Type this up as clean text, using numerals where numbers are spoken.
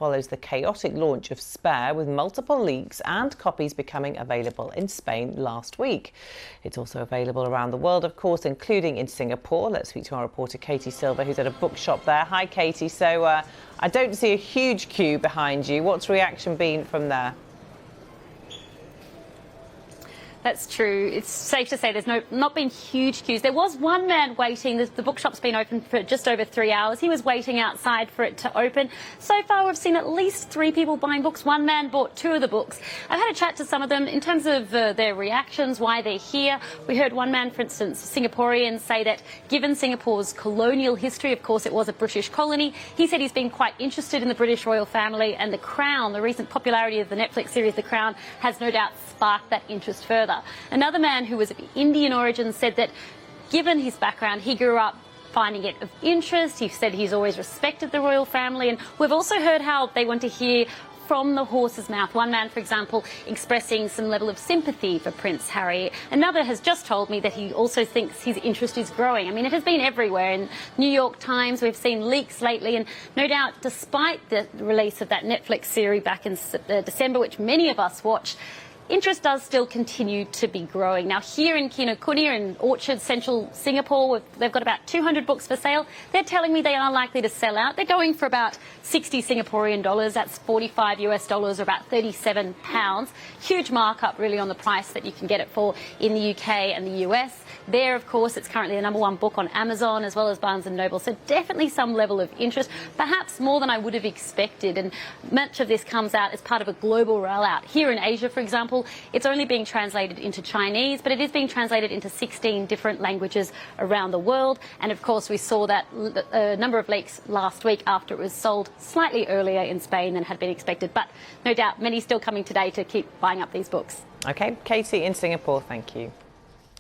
follows the chaotic launch of Spare, with multiple leaks and copies becoming available in Spain last week. It's also available around the world, of course, including in Singapore. Let's speak to our reporter Katie Silver, who's at a bookshop there. Hi, Katie. So I don't see a huge queue behind you. What's reaction been from there? That's true. It's safe to say there's not been huge queues. There was one man waiting. The bookshop's been open for just over 3 hours. He was waiting outside for it to open. So far, we've seen at least 3 people buying books. One man bought 2 of the books. I've had a chat to some of them in terms of their reactions, why they're here. We heard one man, for instance, Singaporean, say that given Singapore's colonial history, of course, it was a British colony, he said he's been quite interested in the British royal family, and The Crown, the recent popularity of the Netflix series The Crown, has no doubt sparked that interest further. Another man who was of Indian origin said that given his background, he grew up finding it of interest. He said he's always respected the royal family, and we've also heard how they want to hear from the horse's mouth. One man, for example, expressing some level of sympathy for Prince Harry. Another has just told me that he also thinks his interest is growing. I mean, it has been everywhere. In New York Times, we've seen leaks lately, and no doubt, despite the release of that Netflix series back in December, which many of us watched, interest does still continue to be growing. Now, here in Kinokuniya in Orchard, Central Singapore, they've got about 200 books for sale. They're telling me they are likely to sell out. They're going for about 60 Singaporean dollars. That's 45 US dollars, or about 37 pounds. Huge markup, really, on the price that you can get it for in the UK and the US. There, of course, it's currently the #1 book on Amazon as well as Barnes & Noble. So definitely some level of interest, perhaps more than I would have expected. And much of this comes out as part of a global rollout. Here in Asia, for example, it's only being translated into Chinese, but it is being translated into 16 different languages around the world. And of course, we saw that number of leaks last week after it was sold slightly earlier in Spain than had been expected. But no doubt, many still coming today to keep buying up these books. OK, Katie in Singapore, thank you.